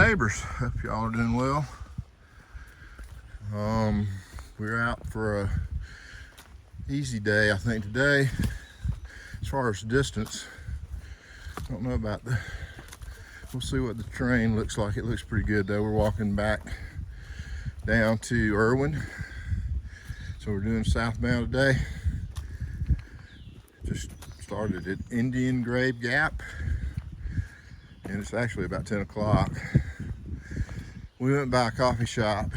neighbors. Hope y'all are doing well. We're out for a easy day, I think, today. As far as distance, I don't know about we'll see what the terrain looks like. It looks pretty good though. We're walking back down to Erwin. So we're doing southbound today. Just started at Indian Grave Gap, and it's actually about 10 o'clock. We went by a coffee shop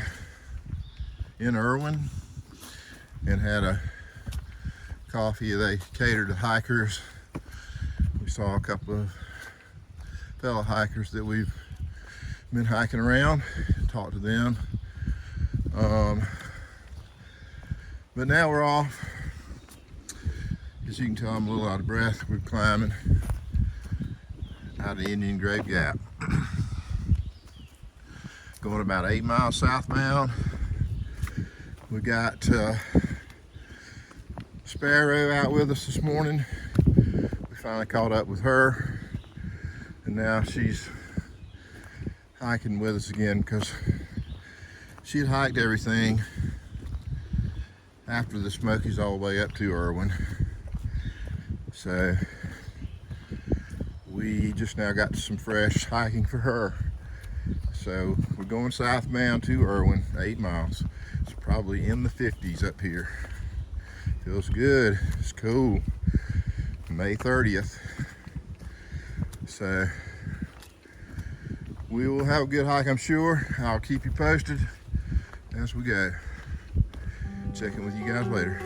in Erwin and had a coffee. They cater to hikers. We saw a couple of fellow hikers that we've been hiking around, talked to them. But now we're off. As you can tell, I'm a little out of breath. We're climbing out of Indian Grave Gap. Going about 8 miles southbound. We got Sparrow out with us this morning. We finally caught up with her, and now she's hiking with us again because she had hiked everything after the Smokies all the way up to Erwin. So we just now got some fresh hiking for her. So we're going southbound to Erwin, 8 miles. It's probably in the 50s up here. Feels good. It's cool. May 30th. So we will have a good hike, I'm sure. I'll keep you posted as we go. Check in with you guys later.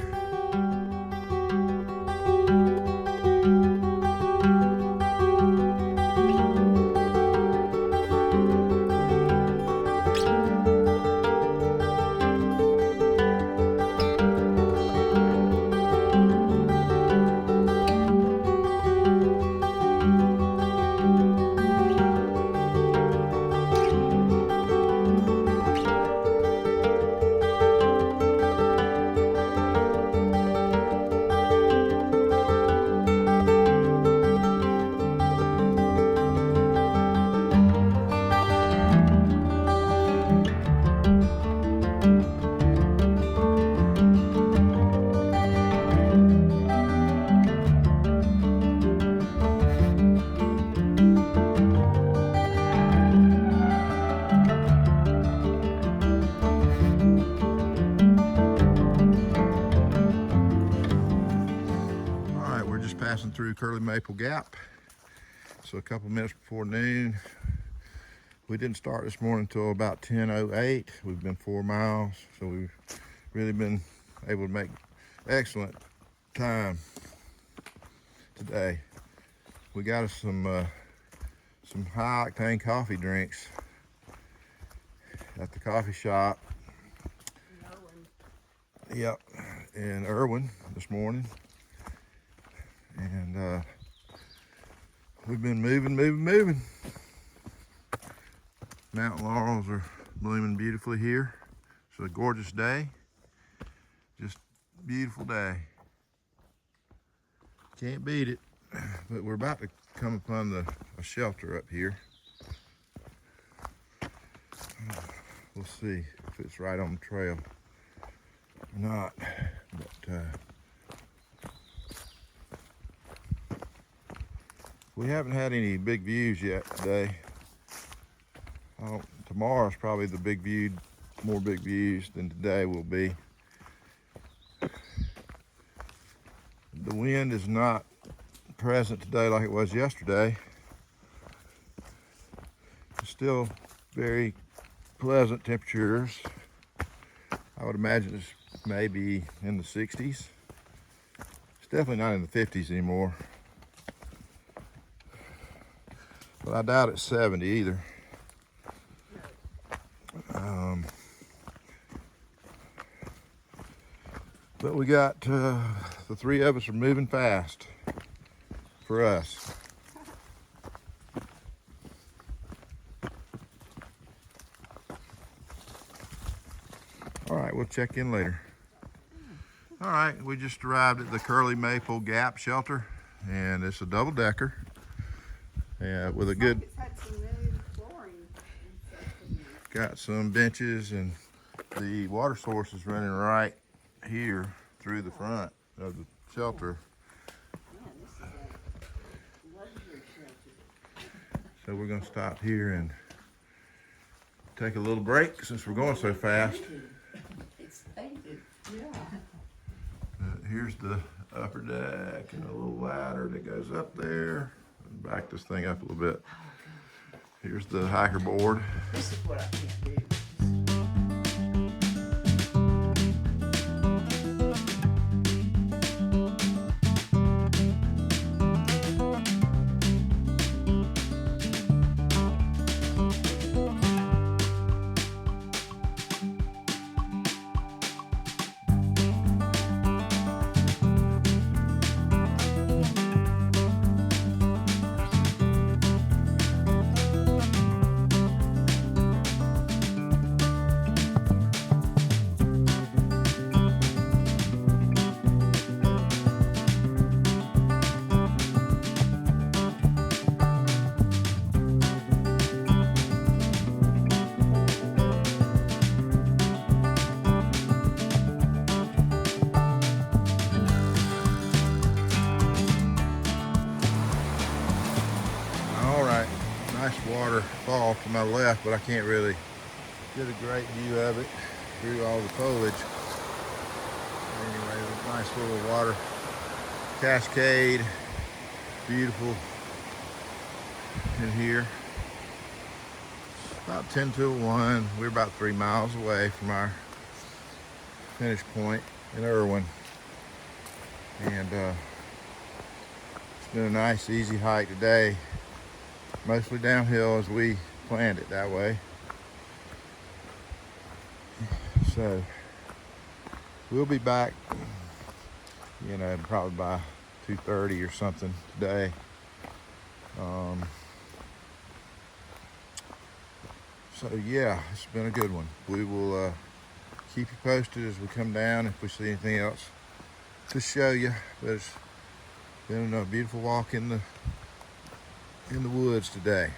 Passing through Curly Maple Gap, so a couple minutes before noon. We didn't start this morning until about 10:08. We've been 4 miles, so we've really been able to make excellent time today. We got us some high octane coffee drinks at the coffee shop. Yep, in Erwin this morning. And we've been moving. Mountain laurels are blooming beautifully here. It's a gorgeous day. Just beautiful day. Can't beat it. But we're about to come upon a shelter up here. We'll see if it's right on the trail or not. But we haven't had any big views yet today. Tomorrow's probably more big views than today will be. The wind is not present today like it was yesterday. It's still very pleasant temperatures. I would imagine it's maybe in the 60s. It's definitely not in the 50s anymore. But I doubt it's 70 either. But we got, the three of us are moving fast for us. All right, we'll check in later. All right, we just arrived at the Curly Maple Gap shelter, and it's a double-decker with a good. It's had some new flooring got some benches, and the water source is running right here through the front of the shelter. So we're gonna stop here and take a little break since we're going so fast. Here's the upper deck and a little ladder that goes up there. Back this thing up a little bit. Here's the hiker board. This is what I can't do. Nice waterfall to my left, but I can't really get a great view of it through all the foliage. Anyway, a nice little water cascade, beautiful in here. About 10 to 1. We're about 3 miles away from our finish point in Erwin. And it's been a nice, easy hike today. Mostly downhill as we planned it that way. So we'll be back, probably by 2:30 or something today. So yeah, it's been a good one. We will keep you posted as we come down if we see anything else to show you. But it's been a beautiful walk in the woods today.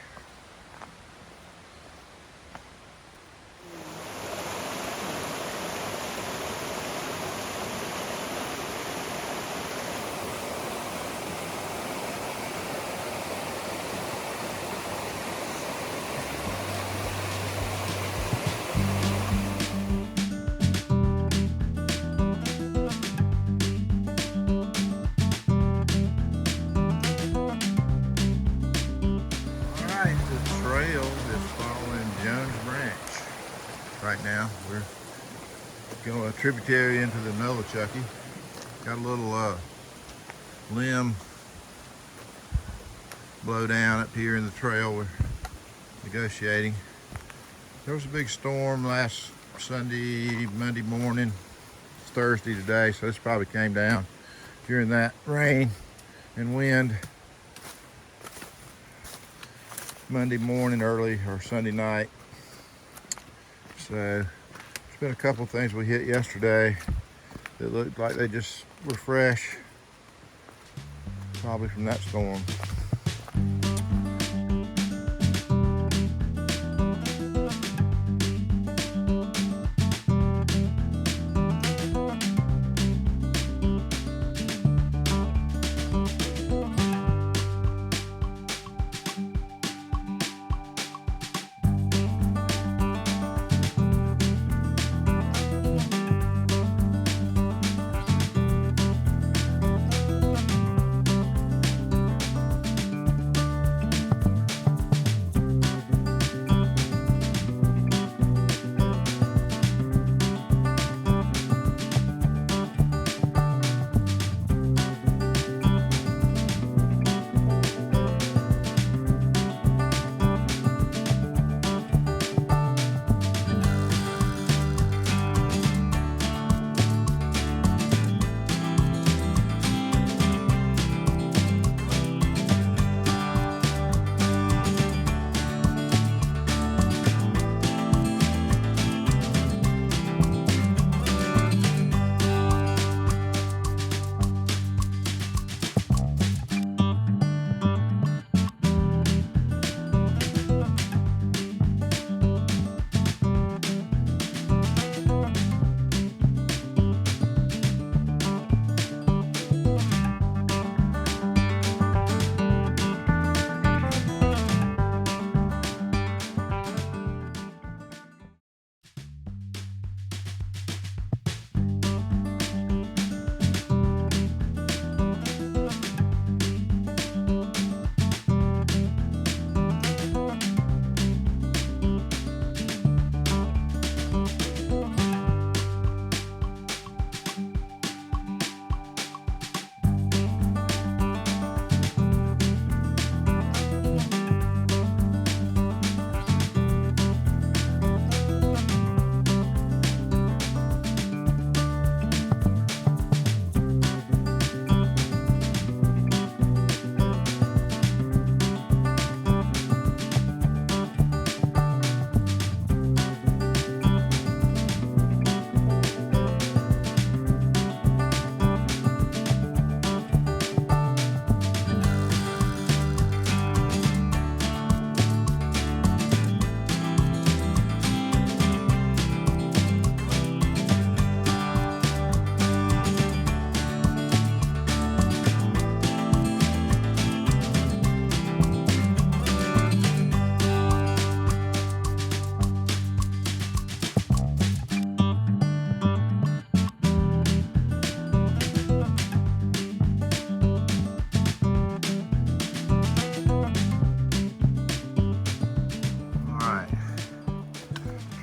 Right now, we're going a tributary into the Novichucky. Got a little limb blow down up here in the trail. We're negotiating. There was a big storm last Monday morning. It's Thursday today, so this probably came down during that rain and wind Monday morning early or Sunday night. So there's been a couple things we hit yesterday that looked like they just were fresh, probably from that storm.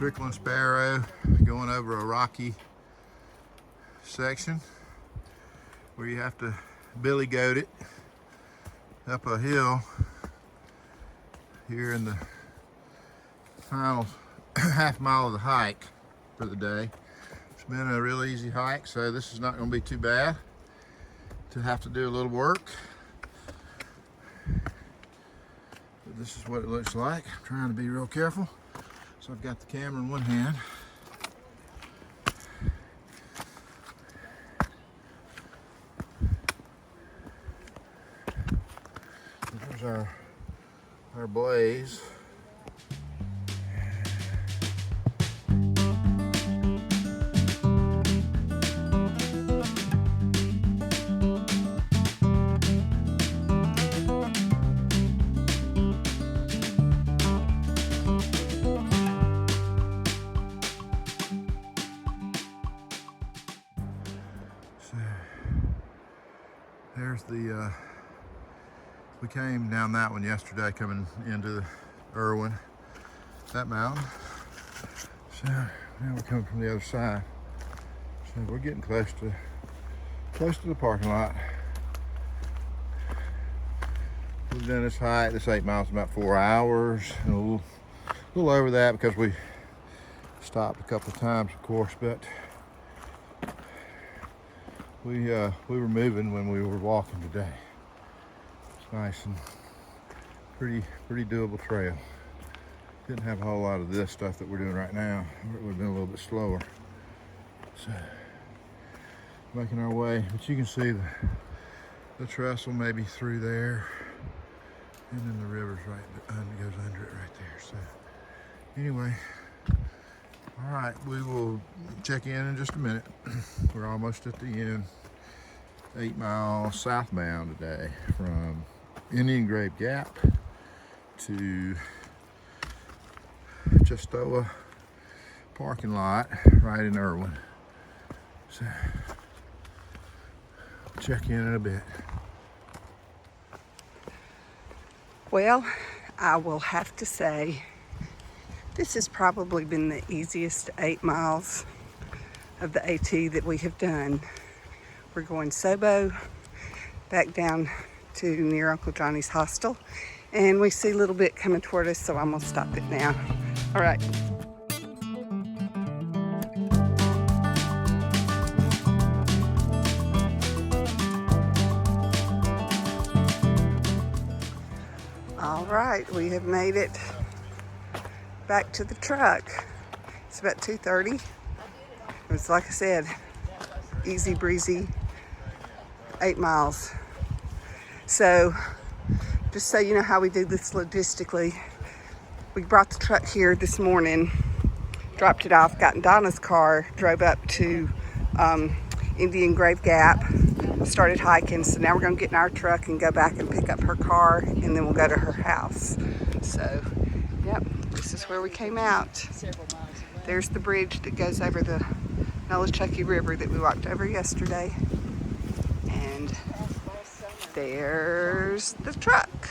trickling sparrow going over a rocky section where you have to billy goat it up a hill here in the final half mile of the hike for the day. It's been a real easy hike, so this is not going to be too bad to have to do a little work. But this is what it looks like. I'm trying to be real careful. So I've got the camera in one hand. There's our blaze. So there's the we came down that one yesterday coming into Erwin, that mountain. So now we're coming from the other side. So we're getting close to the parking lot. We've done this hike, this 8 miles in about 4 hours. And a little over that because we stopped a couple of times, of course, but we were moving when we were walking today. Nice and pretty doable trail. Didn't have a whole lot of this stuff that we're doing right now. It would have been a little bit slower. So making our way, but you can see the trestle maybe through there, and then the river's right goes under it right there. So anyway, all right, we will check in just a minute. We're almost at the end. 8 miles southbound today from Indian Grave Gap to Chestoa parking lot right in Erwin. So check in a bit. Well, I will have to say this has probably been the easiest 8 miles of the AT that we have done. We're going SOBO back down to near Uncle Johnny's hostel, and we see a little bit coming toward us, so I'm gonna stop it now. All right. All right, we have made it back to the truck. It's about 2:30. It was, like I said, easy breezy 8 miles. So just so you know how we do this logistically, we brought the truck here this morning, dropped it off, got in Donna's car, drove up to Indian Grave Gap, started hiking. So now we're gonna get in our truck and go back and pick up her car, and then we'll go to her house. So yep, this is where we came out. There's the bridge that goes over the Nolichucky River that we walked over yesterday. And there's the truck.